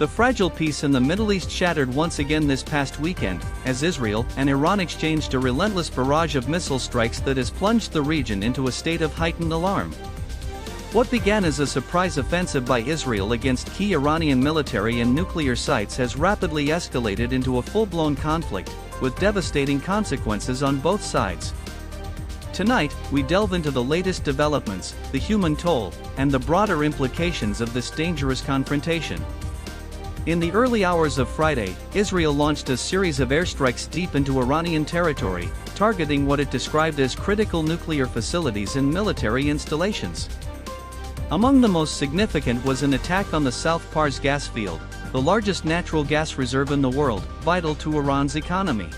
The fragile peace in the Middle East shattered once again this past weekend, as Israel and Iran exchanged a relentless barrage of missile strikes that has plunged the region into a state of heightened alarm. What began as a surprise offensive by Israel against key Iranian military and nuclear sites has rapidly escalated into a full-blown conflict, with devastating consequences on both sides. Tonight, we delve into the latest developments, the human toll, and the broader implications of this dangerous confrontation. In the early hours of Friday, Israel launched a series of airstrikes deep into Iranian territory, targeting what it described as critical nuclear facilities and military installations. Among the most significant was an attack on the South Pars gas field, the largest natural gas reserve in the world, vital to Iran's economy.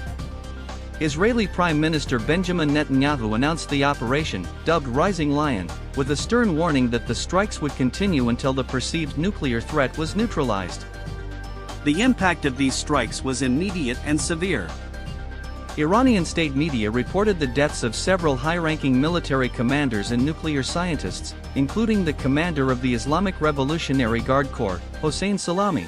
Israeli Prime Minister Benjamin Netanyahu announced the operation, dubbed Rising Lion, with a stern warning that the strikes would continue until the perceived nuclear threat was neutralized. The impact of these strikes was immediate and severe. Iranian state media reported the deaths of several high-ranking military commanders and nuclear scientists, including the commander of the Islamic Revolutionary Guard Corps, Hossein Salami.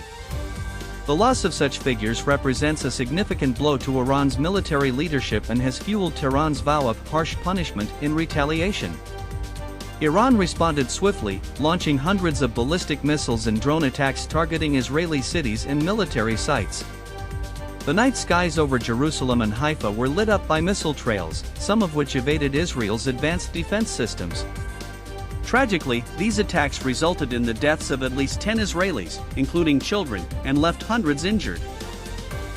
The loss of such figures represents a significant blow to Iran's military leadership and has fueled Tehran's vow of harsh punishment in retaliation. Iran responded swiftly, launching hundreds of ballistic missiles and drone attacks targeting Israeli cities and military sites. The night skies over Jerusalem and Haifa were lit up by missile trails, some of which evaded Israel's advanced defense systems. Tragically, these attacks resulted in the deaths of at least 10 Israelis, including children, and left hundreds injured.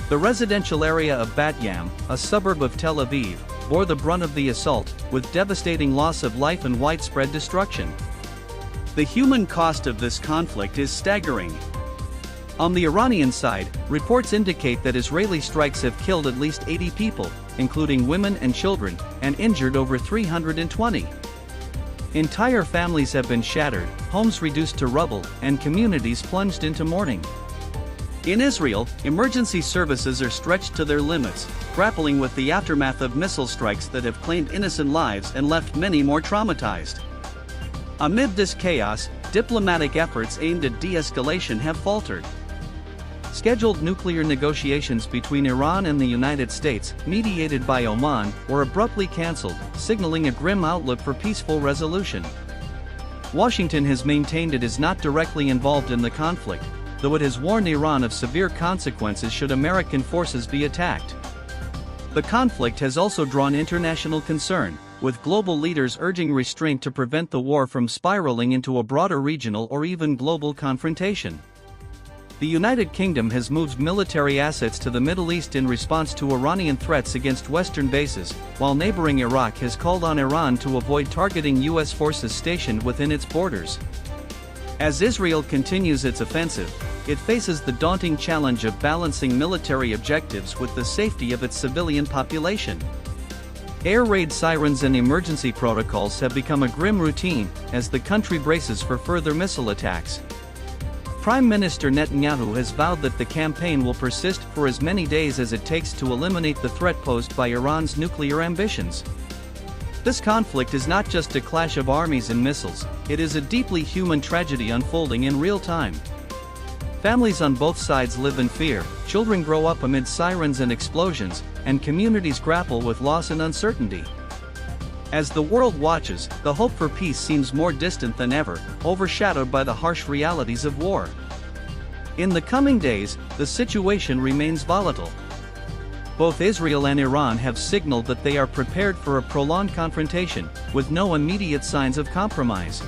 The residential area of Bat Yam, a suburb of Tel Aviv, bore the brunt of the assault, with devastating loss of life and widespread destruction. The human cost of this conflict is staggering. On the Iranian side, reports indicate that Israeli strikes have killed at least 80 people, including women and children, and injured over 320. Entire families have been shattered, homes reduced to rubble, and communities plunged into mourning. In Israel, emergency services are stretched to their limits, grappling with the aftermath of missile strikes that have claimed innocent lives and left many more traumatized. Amid this chaos, diplomatic efforts aimed at de-escalation have faltered. Scheduled nuclear negotiations between Iran and the United States, mediated by Oman, were abruptly cancelled, signaling a grim outlook for peaceful resolution. Washington has maintained it is not directly involved in the conflict, though it has warned Iran of severe consequences should American forces be attacked. The conflict has also drawn international concern, with global leaders urging restraint to prevent the war from spiraling into a broader regional or even global confrontation. The United Kingdom has moved military assets to the Middle East in response to Iranian threats against Western bases, while neighboring Iraq has called on Iran to avoid targeting U.S. forces stationed within its borders. As Israel continues its offensive, it faces the daunting challenge of balancing military objectives with the safety of its civilian population. Air raid sirens and emergency protocols have become a grim routine, as the country braces for further missile attacks. Prime Minister Netanyahu has vowed that the campaign will persist for as many days as it takes to eliminate the threat posed by Iran's nuclear ambitions. This conflict is not just a clash of armies and missiles, it is a deeply human tragedy unfolding in real time. Families on both sides live in fear, children grow up amid sirens and explosions, and communities grapple with loss and uncertainty. As the world watches, the hope for peace seems more distant than ever, overshadowed by the harsh realities of war. In the coming days, the situation remains volatile. Both Israel and Iran have signaled that they are prepared for a prolonged confrontation, with no immediate signs of compromise.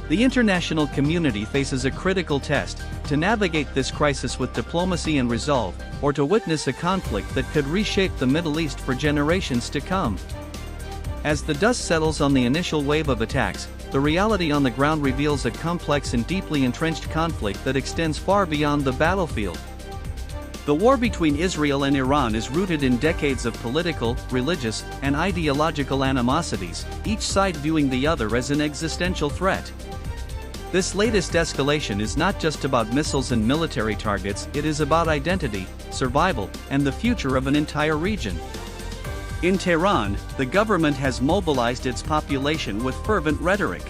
The international community faces a critical test: to navigate this crisis with diplomacy and resolve, or to witness a conflict that could reshape the Middle East for generations to come. As the dust settles on the initial wave of attacks, the reality on the ground reveals a complex and deeply entrenched conflict that extends far beyond the battlefield. The war between Israel and Iran is rooted in decades of political, religious, and ideological animosities, each side viewing the other as an existential threat. This latest escalation is not just about missiles and military targets, it is about identity, survival, and the future of an entire region. In Tehran, the government has mobilized its population with fervent rhetoric.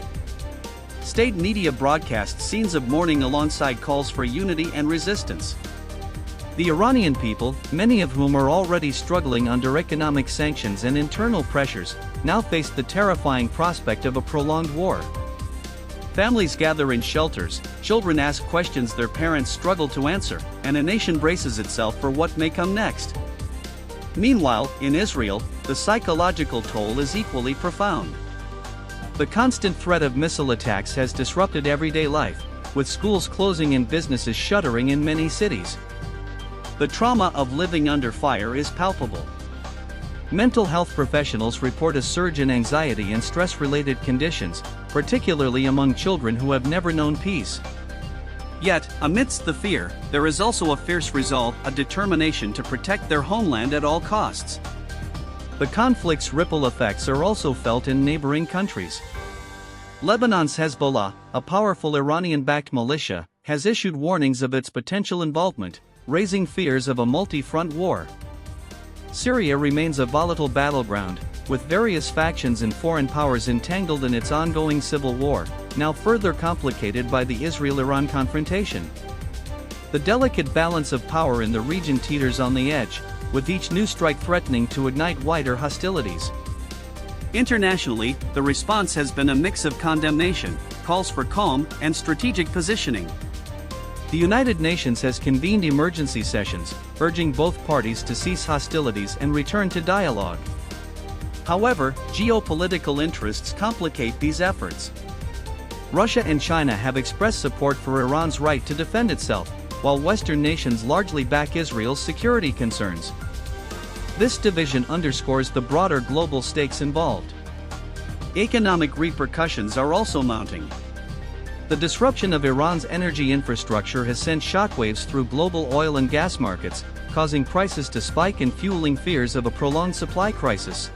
State media broadcast scenes of mourning alongside calls for unity and resistance. The Iranian people, many of whom are already struggling under economic sanctions and internal pressures, now face the terrifying prospect of a prolonged war. Families gather in shelters, children ask questions their parents struggle to answer, and a nation braces itself for what may come next. Meanwhile, in Israel, the psychological toll is equally profound. The constant threat of missile attacks has disrupted everyday life, with schools closing and businesses shuttering in many cities. The trauma of living under fire is palpable. Mental health professionals report a surge in anxiety and stress-related conditions, particularly among children who have never known peace. Yet, amidst the fear, there is also a fierce resolve, a determination to protect their homeland at all costs. The conflict's ripple effects are also felt in neighboring countries. Lebanon's Hezbollah, a powerful Iranian-backed militia, has issued warnings of its potential involvement, raising fears of a multi-front war. Syria remains a volatile battleground, with various factions and foreign powers entangled in its ongoing civil war, now further complicated by the Israel-Iran confrontation. The delicate balance of power in the region teeters on the edge, with each new strike threatening to ignite wider hostilities. Internationally, the response has been a mix of condemnation, calls for calm, and strategic positioning. The United Nations has convened emergency sessions, urging both parties to cease hostilities and return to dialogue. However, geopolitical interests complicate these efforts. Russia and China have expressed support for Iran's right to defend itself, while Western nations largely back Israel's security concerns. This division underscores the broader global stakes involved. Economic repercussions are also mounting. The disruption of Iran's energy infrastructure has sent shockwaves through global oil and gas markets, causing prices to spike and fueling fears of a prolonged supply crisis.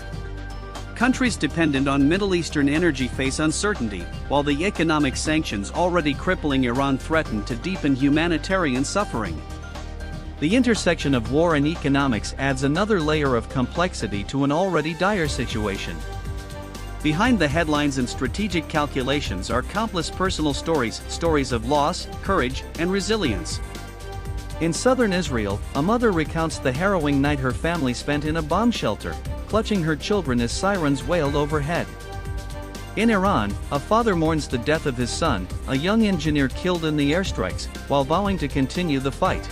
Countries dependent on Middle Eastern energy face uncertainty, while the economic sanctions already crippling Iran threaten to deepen humanitarian suffering. The intersection of war and economics adds another layer of complexity to an already dire situation. Behind the headlines and strategic calculations are countless personal stories of loss, courage, and resilience. In southern Israel, a mother recounts the harrowing night her family spent in a bomb shelter, clutching her children as sirens wailed overhead. In Iran, a father mourns the death of his son, a young engineer killed in the airstrikes, while vowing to continue the fight.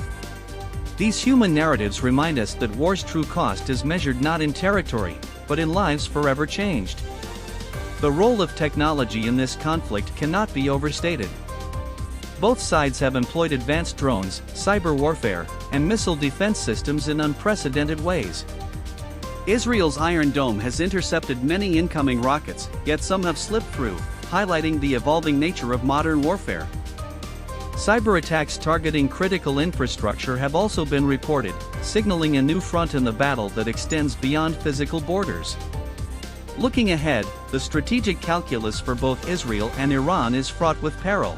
These human narratives remind us that war's true cost is measured not in territory, but in lives forever changed. The role of technology in this conflict cannot be overstated. Both sides have employed advanced drones, cyber warfare, and missile defense systems in unprecedented ways. Israel's Iron Dome has intercepted many incoming rockets, yet some have slipped through, highlighting the evolving nature of modern warfare. Cyber attacks targeting critical infrastructure have also been reported, signaling a new front in the battle that extends beyond physical borders. Looking ahead, the strategic calculus for both Israel and Iran is fraught with peril.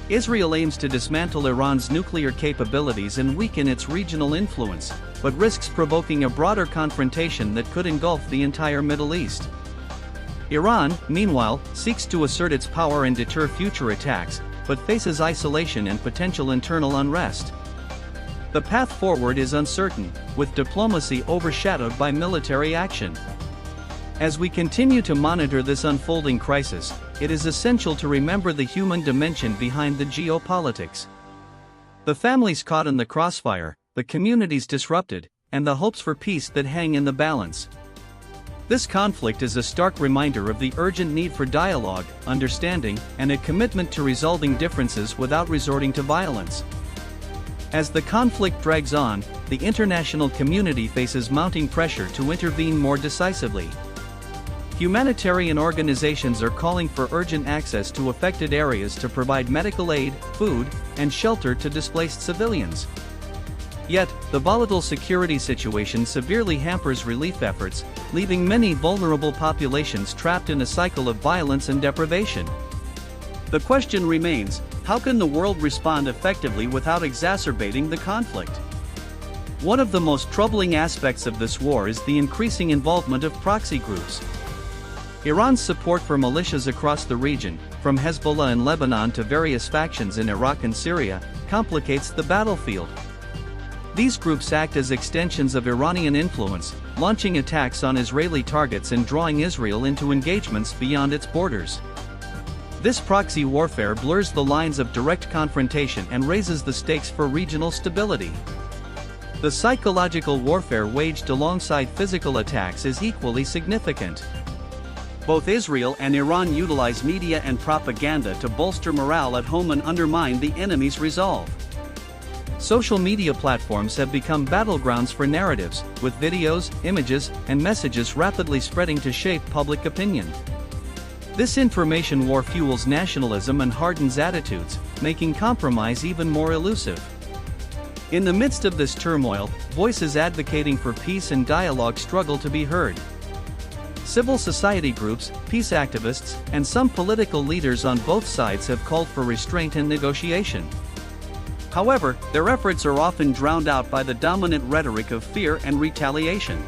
Israel aims to dismantle Iran's nuclear capabilities and weaken its regional influence, but risks provoking a broader confrontation that could engulf the entire Middle East. Iran, meanwhile, seeks to assert its power and deter future attacks, but faces isolation and potential internal unrest. The path forward is uncertain, with diplomacy overshadowed by military action. As we continue to monitor this unfolding crisis, it is essential to remember the human dimension behind the geopolitics. The families caught in the crossfire, the communities disrupted, and the hopes for peace that hang in the balance. This conflict is a stark reminder of the urgent need for dialogue, understanding, and a commitment to resolving differences without resorting to violence. As the conflict drags on, the international community faces mounting pressure to intervene more decisively. Humanitarian organizations are calling for urgent access to affected areas to provide medical aid, food, and shelter to displaced civilians. Yet, the volatile security situation severely hampers relief efforts, leaving many vulnerable populations trapped in a cycle of violence and deprivation. The question remains, how can the world respond effectively without exacerbating the conflict? One of the most troubling aspects of this war is the increasing involvement of proxy groups. Iran's support for militias across the region, from Hezbollah in Lebanon to various factions in Iraq and Syria, complicates the battlefield. These groups act as extensions of Iranian influence, launching attacks on Israeli targets and drawing Israel into engagements beyond its borders. This proxy warfare blurs the lines of direct confrontation and raises the stakes for regional stability. The psychological warfare waged alongside physical attacks is equally significant. Both Israel and Iran utilize media and propaganda to bolster morale at home and undermine the enemy's resolve. Social media platforms have become battlegrounds for narratives, with videos, images, and messages rapidly spreading to shape public opinion. This information war fuels nationalism and hardens attitudes, making compromise even more elusive. In the midst of this turmoil, voices advocating for peace and dialogue struggle to be heard. Civil society groups, peace activists, and some political leaders on both sides have called for restraint and negotiation. However, their efforts are often drowned out by the dominant rhetoric of fear and retaliation.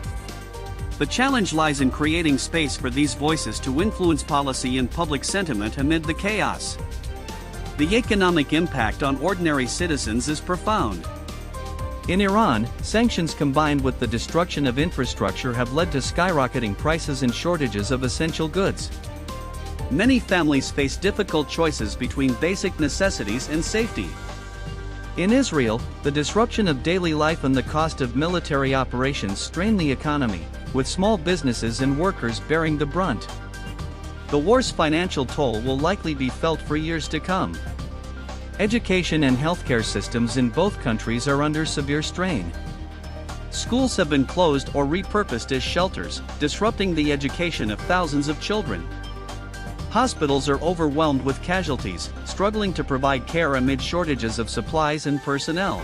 The challenge lies in creating space for these voices to influence policy and public sentiment amid the chaos. The economic impact on ordinary citizens is profound. In Iran, sanctions combined with the destruction of infrastructure have led to skyrocketing prices and shortages of essential goods. Many families face difficult choices between basic necessities and safety. In Israel, the disruption of daily life and the cost of military operations strain the economy, with small businesses and workers bearing the brunt. The war's financial toll will likely be felt for years to come. Education and healthcare systems in both countries are under severe strain. Schools have been closed or repurposed as shelters, disrupting the education of thousands of children. Hospitals are overwhelmed with casualties, struggling to provide care amid shortages of supplies and personnel.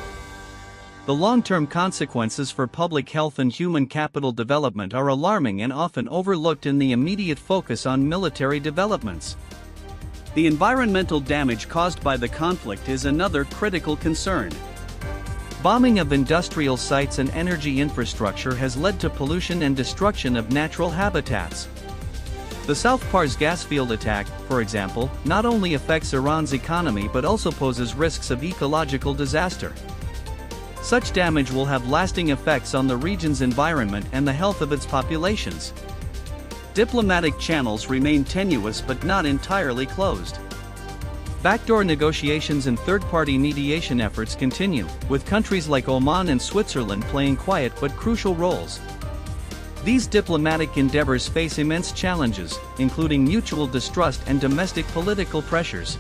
The long-term consequences for public health and human capital development are alarming and often overlooked in the immediate focus on military developments. The environmental damage caused by the conflict is another critical concern. Bombing of industrial sites and energy infrastructure has led to pollution and destruction of natural habitats. The South Pars gas field attack, for example, not only affects Iran's economy but also poses risks of ecological disaster. Such damage will have lasting effects on the region's environment and the health of its populations. Diplomatic channels remain tenuous but not entirely closed. Backdoor negotiations and third-party mediation efforts continue, with countries like Oman and Switzerland playing quiet but crucial roles. These diplomatic endeavors face immense challenges, including mutual distrust and domestic political pressures.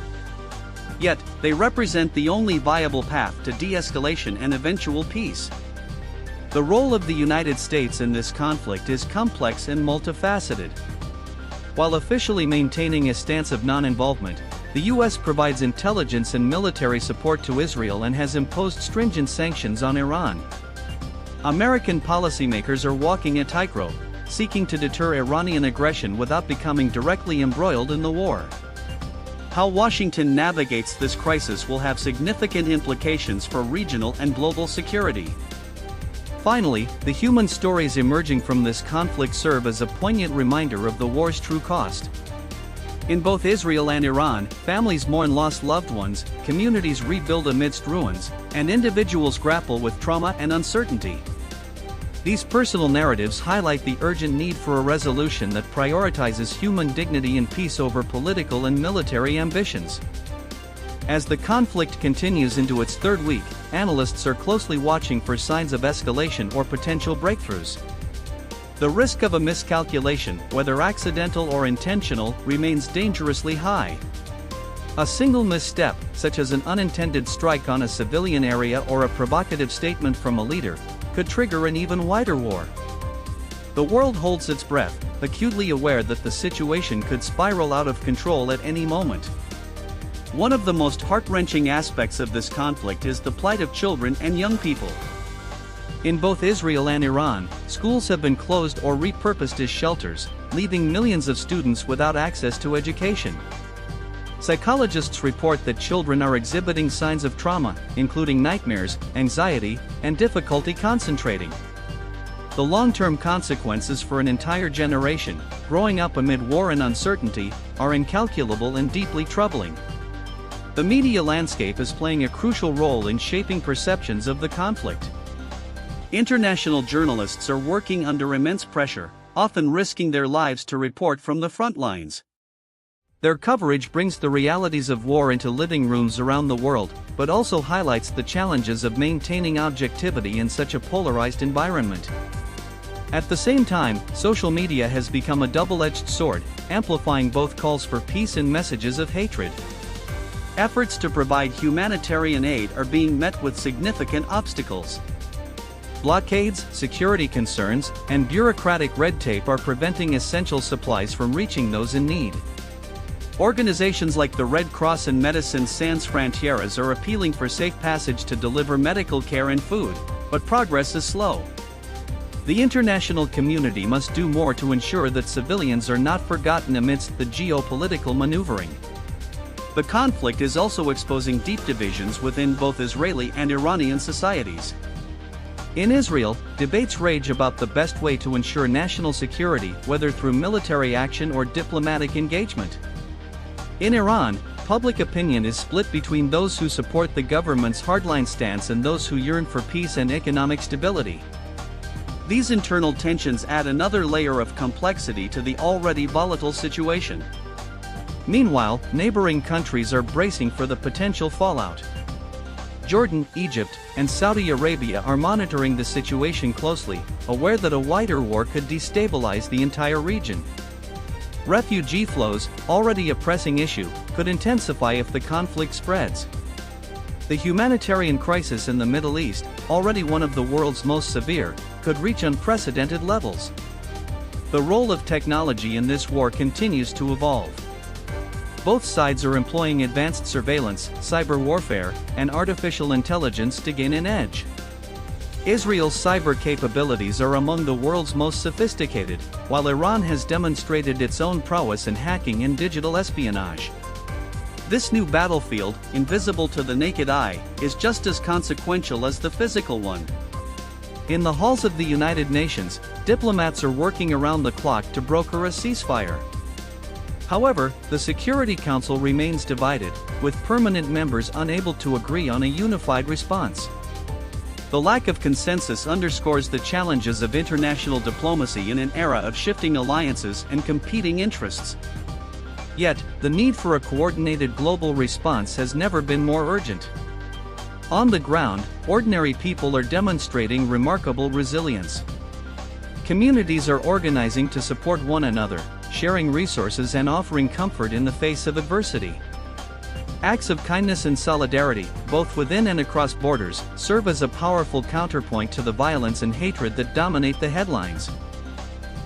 Yet, they represent the only viable path to de-escalation and eventual peace. The role of the United States in this conflict is complex and multifaceted. While officially maintaining a stance of non-involvement, the U.S. provides intelligence and military support to Israel and has imposed stringent sanctions on Iran. American policymakers are walking a tightrope, seeking to deter Iranian aggression without becoming directly embroiled in the war. How Washington navigates this crisis will have significant implications for regional and global security. Finally, the human stories emerging from this conflict serve as a poignant reminder of the war's true cost. In both Israel and Iran, families mourn lost loved ones, communities rebuild amidst ruins, and individuals grapple with trauma and uncertainty. These personal narratives highlight the urgent need for a resolution that prioritizes human dignity and peace over political and military ambitions. As the conflict continues into its third week, analysts are closely watching for signs of escalation or potential breakthroughs. The risk of a miscalculation, whether accidental or intentional, remains dangerously high. A single misstep, such as an unintended strike on a civilian area or a provocative statement from a leader, could trigger an even wider war. The world holds its breath, acutely aware that the situation could spiral out of control at any moment. One of the most heart-wrenching aspects of this conflict is the plight of children and young people. In both Israel and Iran, schools have been closed or repurposed as shelters, leaving millions of students without access to education. Psychologists report that children are exhibiting signs of trauma, including nightmares, anxiety, and difficulty concentrating. The long-term consequences for an entire generation, growing up amid war and uncertainty, are incalculable and deeply troubling. The media landscape is playing a crucial role in shaping perceptions of the conflict. International journalists are working under immense pressure, often risking their lives to report from the front lines. Their coverage brings the realities of war into living rooms around the world, but also highlights the challenges of maintaining objectivity in such a polarized environment. At the same time, social media has become a double-edged sword, amplifying both calls for peace and messages of hatred. Efforts to provide humanitarian aid are being met with significant obstacles. Blockades, security concerns, and bureaucratic red tape are preventing essential supplies from reaching those in need. Organizations like the Red Cross and Médecins Sans Frontières are appealing for safe passage to deliver medical care and food, but progress is slow. The international community must do more to ensure that civilians are not forgotten amidst the geopolitical maneuvering. The conflict is also exposing deep divisions within both Israeli and Iranian societies. In Israel, debates rage about the best way to ensure national security, whether through military action or diplomatic engagement. In Iran, public opinion is split between those who support the government's hardline stance and those who yearn for peace and economic stability. These internal tensions add another layer of complexity to the already volatile situation. Meanwhile, neighboring countries are bracing for the potential fallout. Jordan, Egypt, and Saudi Arabia are monitoring the situation closely, aware that a wider war could destabilize the entire region. Refugee flows, already a pressing issue, could intensify if the conflict spreads. The humanitarian crisis in the Middle East, already one of the world's most severe, could reach unprecedented levels. The role of technology in this war continues to evolve. Both sides are employing advanced surveillance, cyber warfare, and artificial intelligence to gain an edge. Israel's cyber capabilities are among the world's most sophisticated, while Iran has demonstrated its own prowess in hacking and digital espionage. This new battlefield, invisible to the naked eye, is just as consequential as the physical one. In the halls of the United Nations, diplomats are working around the clock to broker a ceasefire. However, the Security Council remains divided, with permanent members unable to agree on a unified response. The lack of consensus underscores the challenges of international diplomacy in an era of shifting alliances and competing interests. Yet, the need for a coordinated global response has never been more urgent. On the ground, ordinary people are demonstrating remarkable resilience. Communities are organizing to support one another, sharing resources and offering comfort in the face of adversity. Acts of kindness and solidarity, both within and across borders, serve as a powerful counterpoint to the violence and hatred that dominate the headlines.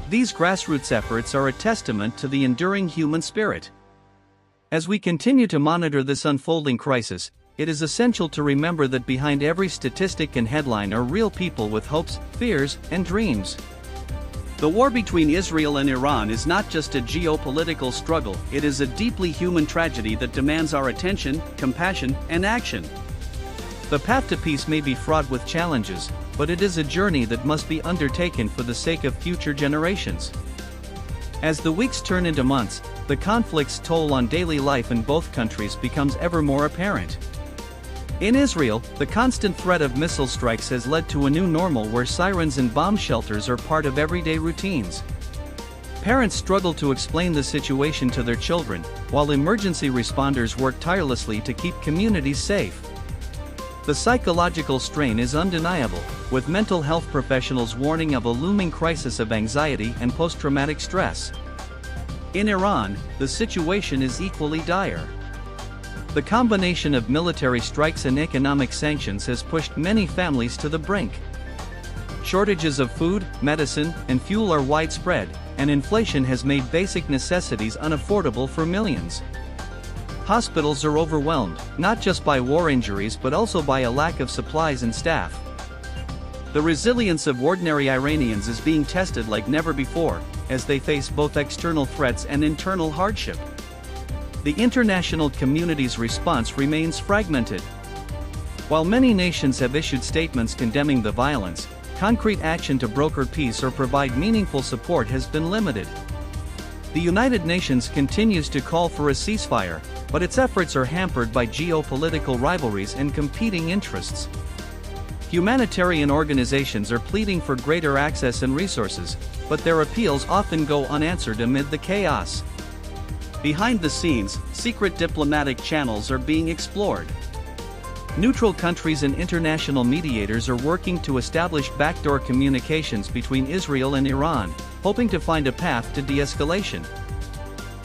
These grassroots efforts are a testament to the enduring human spirit. As we continue to monitor this unfolding crisis, it is essential to remember that behind every statistic and headline are real people with hopes, fears, and dreams. The war between Israel and Iran is not just a geopolitical struggle, it is a deeply human tragedy that demands our attention, compassion, and action. The path to peace may be fraught with challenges, but it is a journey that must be undertaken for the sake of future generations. As the weeks turn into months, the conflict's toll on daily life in both countries becomes ever more apparent. In Israel, the constant threat of missile strikes has led to a new normal where sirens and bomb shelters are part of everyday routines. Parents struggle to explain the situation to their children, while emergency responders work tirelessly to keep communities safe. The psychological strain is undeniable, with mental health professionals warning of a looming crisis of anxiety and post-traumatic stress. In Iran, the situation is equally dire. The combination of military strikes and economic sanctions has pushed many families to the brink. Shortages of food, medicine, and fuel are widespread, and inflation has made basic necessities unaffordable for millions. Hospitals are overwhelmed, not just by war injuries but also by a lack of supplies and staff. The resilience of ordinary Iranians is being tested like never before, as they face both external threats and internal hardship. The international community's response remains fragmented. While many nations have issued statements condemning the violence, concrete action to broker peace or provide meaningful support has been limited. The United Nations continues to call for a ceasefire, but its efforts are hampered by geopolitical rivalries and competing interests. Humanitarian organizations are pleading for greater access and resources, but their appeals often go unanswered amid the chaos. Behind the scenes, secret diplomatic channels are being explored. Neutral countries and international mediators are working to establish backdoor communications between Israel and Iran, hoping to find a path to de-escalation.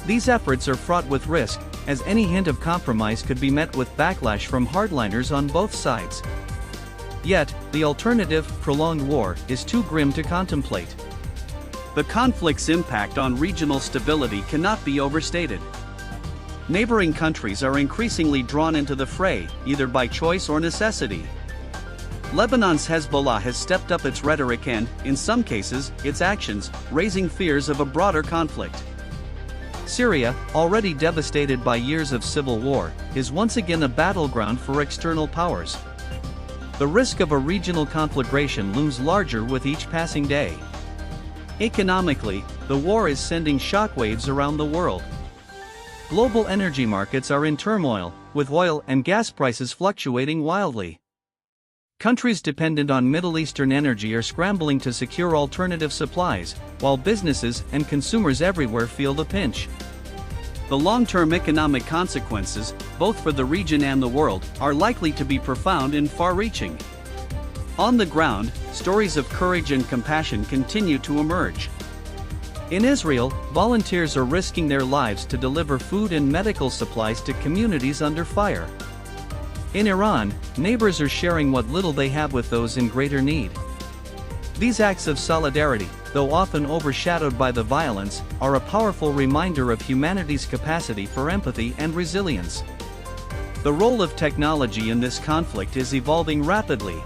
These efforts are fraught with risk, as any hint of compromise could be met with backlash from hardliners on both sides. Yet, the alternative, prolonged war, is too grim to contemplate. The conflict's impact on regional stability cannot be overstated. Neighboring countries are increasingly drawn into the fray, either by choice or necessity. Lebanon's Hezbollah has stepped up its rhetoric and, in some cases, its actions, raising fears of a broader conflict. Syria, already devastated by years of civil war, is once again a battleground for external powers. The risk of a regional conflagration looms larger with each passing day. Economically, the war is sending shockwaves around the world. Global energy markets are in turmoil, with oil and gas prices fluctuating wildly. Countries dependent on Middle Eastern energy are scrambling to secure alternative supplies, while businesses and consumers everywhere feel the pinch. The long-term economic consequences, both for the region and the world, are likely to be profound and far-reaching. On the ground, stories of courage and compassion continue to emerge. In Israel, volunteers are risking their lives to deliver food and medical supplies to communities under fire. In Iran, neighbors are sharing what little they have with those in greater need. These acts of solidarity, though often overshadowed by the violence, are a powerful reminder of humanity's capacity for empathy and resilience. The role of technology in this conflict is evolving rapidly.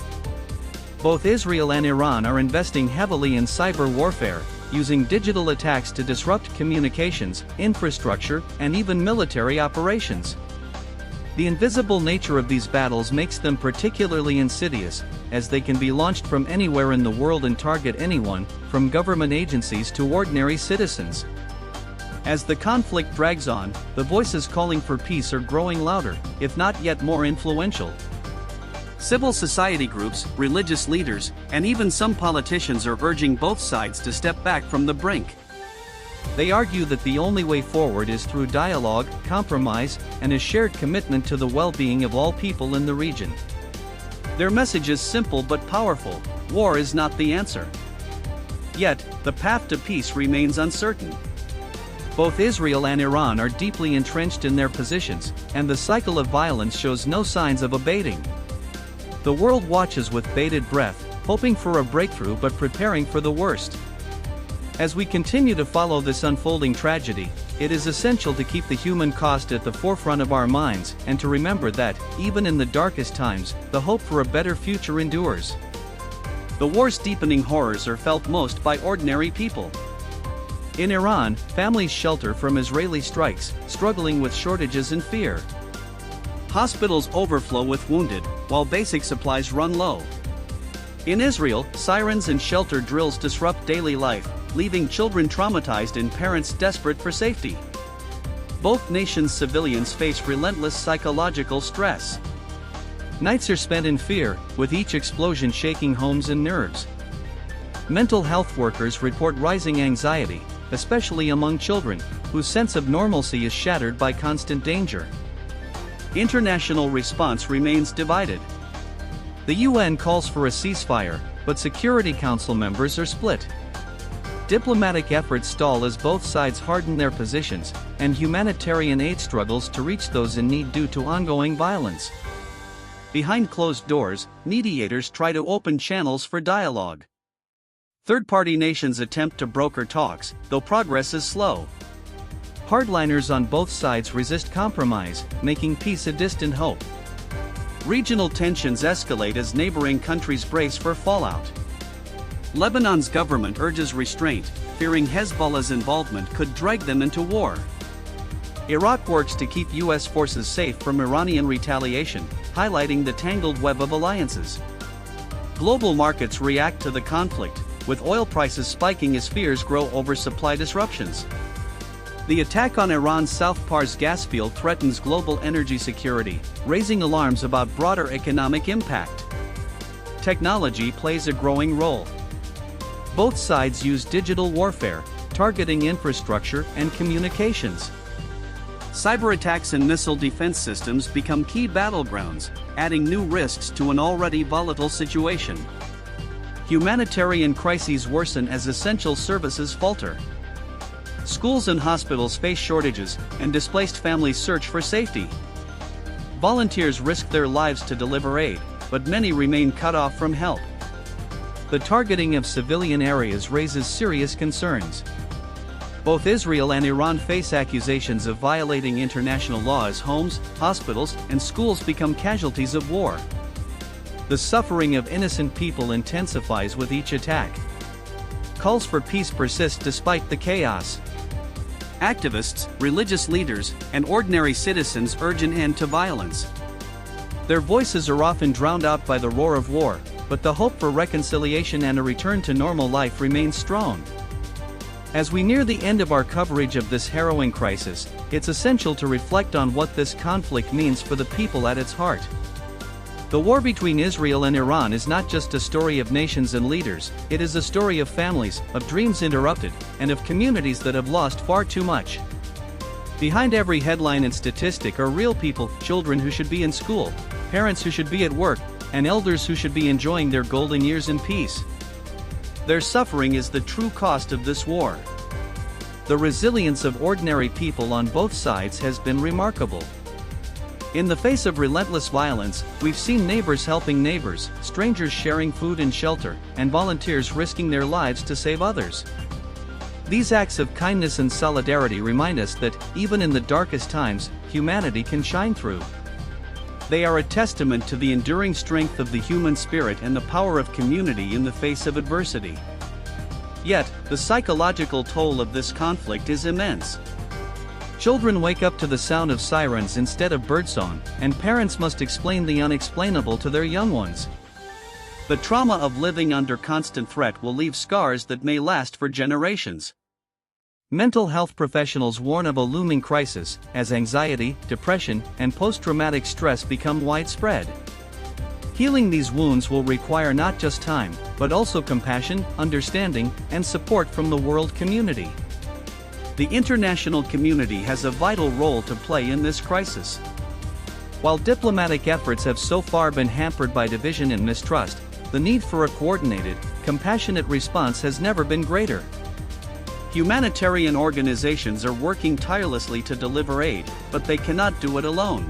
Both Israel and Iran are investing heavily in cyber warfare, using digital attacks to disrupt communications, infrastructure, and even military operations. The invisible nature of these battles makes them particularly insidious, as they can be launched from anywhere in the world and target anyone, from government agencies to ordinary citizens. As the conflict drags on, the voices calling for peace are growing louder, if not yet more influential. Civil society groups, religious leaders, and even some politicians are urging both sides to step back from the brink. They argue that the only way forward is through dialogue, compromise, and a shared commitment to the well-being of all people in the region. Their message is simple but powerful: war is not the answer. Yet, the path to peace remains uncertain. Both Israel and Iran are deeply entrenched in their positions, and the cycle of violence shows no signs of abating. The world watches with bated breath, hoping for a breakthrough but preparing for the worst. As we continue to follow this unfolding tragedy, it is essential to keep the human cost at the forefront of our minds, and to remember that, even in the darkest times, the hope for a better future endures. The war's deepening horrors are felt most by ordinary people. In Iran, families shelter from Israeli strikes, struggling with shortages and fear. Hospitals overflow with wounded, while basic supplies run low. In Israel, sirens and shelter drills disrupt daily life, leaving children traumatized and parents desperate for safety. Both nations' civilians face relentless psychological stress. Nights are spent in fear, with each explosion shaking homes and nerves. Mental health workers report rising anxiety, especially among children, whose sense of normalcy is shattered by constant danger. International response remains divided. The UN calls for a ceasefire, but Security Council members are split. Diplomatic efforts stall as both sides harden their positions, and humanitarian aid struggles to reach those in need due to ongoing violence. Behind closed doors, mediators try to open channels for dialogue. Third-party nations attempt to broker talks, though progress is slow. Hardliners on both sides resist compromise, making peace a distant hope. Regional tensions escalate as neighboring countries brace for fallout. Lebanon's government urges restraint, fearing Hezbollah's involvement could drag them into war. Iraq works to keep U.S. forces safe from Iranian retaliation, highlighting the tangled web of alliances. global markets react to the conflict, with oil prices spiking as fears grow over supply disruptions. The attack on Iran's South Pars gas field threatens global energy security, raising alarms about broader economic impact. Technology plays a growing role. Both sides use digital warfare, targeting infrastructure and communications. Cyber attacks and missile defense systems become key battlegrounds, adding new risks to an already volatile situation. Humanitarian crises worsen as essential services falter. Schools and hospitals face shortages, and displaced families search for safety. Volunteers risk their lives to deliver aid, but many remain cut off from help. The targeting of civilian areas raises serious concerns. Both Israel and Iran face accusations of violating international law as homes, hospitals, and schools become casualties of war. The suffering of innocent people intensifies with each attack. Calls for peace persist despite the chaos. Activists, religious leaders, and ordinary citizens urge an end to violence. Their voices are often drowned out by the roar of war, but the hope for reconciliation and a return to normal life remains strong. As we near the end of our coverage of this harrowing crisis, it's essential to reflect on what this conflict means for the people at its heart. The war between Israel and Iran is not just a story of nations and leaders, it is a story of families, of dreams interrupted, and of communities that have lost far too much. Behind every headline and statistic are real people, children who should be in school, parents who should be at work, and elders who should be enjoying their golden years in peace. Their suffering is the true cost of this war. The resilience of ordinary people on both sides has been remarkable. In the face of relentless violence, we've seen neighbors helping neighbors, strangers sharing food and shelter, and volunteers risking their lives to save others. These acts of kindness and solidarity remind us that, even in the darkest times, humanity can shine through. They are a testament to the enduring strength of the human spirit and the power of community in the face of adversity. Yet, the psychological toll of this conflict is immense. Children wake up to the sound of sirens instead of birdsong, and parents must explain the unexplainable to their young ones. The trauma of living under constant threat will leave scars that may last for generations. Mental health professionals warn of a looming crisis as anxiety, depression, and post-traumatic stress become widespread. Healing these wounds will require not just time, but also compassion, understanding, and support from the world community. The international community has a vital role to play in this crisis. While diplomatic efforts have so far been hampered by division and mistrust, the need for a coordinated, compassionate response has never been greater. Humanitarian organizations are working tirelessly to deliver aid, but they cannot do it alone.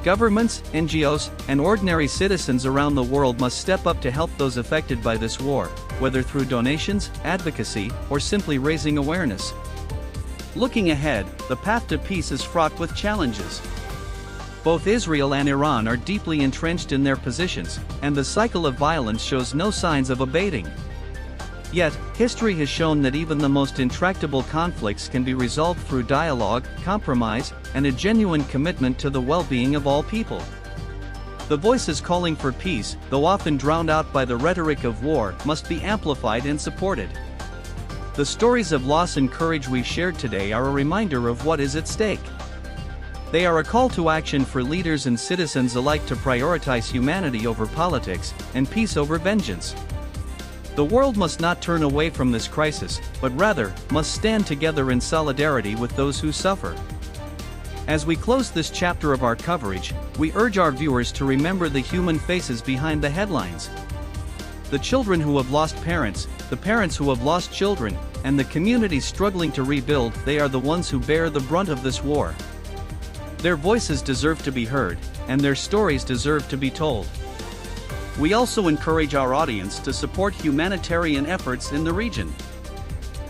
Governments, NGOs, and ordinary citizens around the world must step up to help those affected by this war, whether through donations, advocacy, or simply raising awareness. Looking ahead, the path to peace is fraught with challenges. Both Israel and Iran are deeply entrenched in their positions, and the cycle of violence shows no signs of abating. Yet, history has shown that even the most intractable conflicts can be resolved through dialogue, compromise, and a genuine commitment to the well-being of all people. The voices calling for peace, though often drowned out by the rhetoric of war, must be amplified and supported. The stories of loss and courage we've shared today are a reminder of what is at stake. They are a call to action for leaders and citizens alike to prioritize humanity over politics, and peace over vengeance. The world must not turn away from this crisis, but rather, must stand together in solidarity with those who suffer. As we close this chapter of our coverage, we urge our viewers to remember the human faces behind the headlines. The children who have lost parents, the parents who have lost children, and the communities struggling to rebuild, they are the ones who bear the brunt of this war. Their voices deserve to be heard, and their stories deserve to be told. We also encourage our audience to support humanitarian efforts in the region.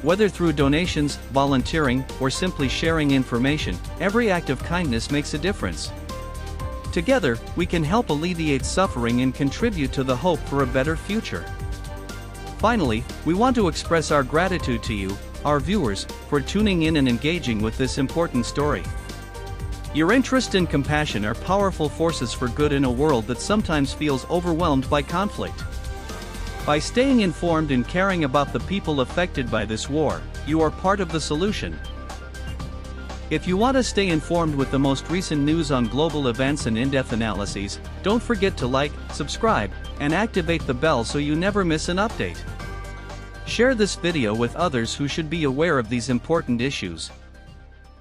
Whether through donations, volunteering, or simply sharing information, every act of kindness makes a difference. Together, we can help alleviate suffering and contribute to the hope for a better future. Finally, we want to express our gratitude to you, our viewers, for tuning in and engaging with this important story. Your interest and compassion are powerful forces for good in a world that sometimes feels overwhelmed by conflict. By staying informed and caring about the people affected by this war, you are part of the solution. If you want to stay informed with the most recent news on global events and in-depth analyses, don't forget to like, subscribe, and activate the bell so you never miss an update. Share this video with others who should be aware of these important issues.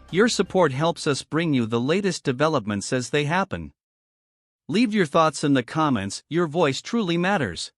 Your support helps us bring you the latest developments as they happen. Leave your thoughts in the comments, your voice truly matters.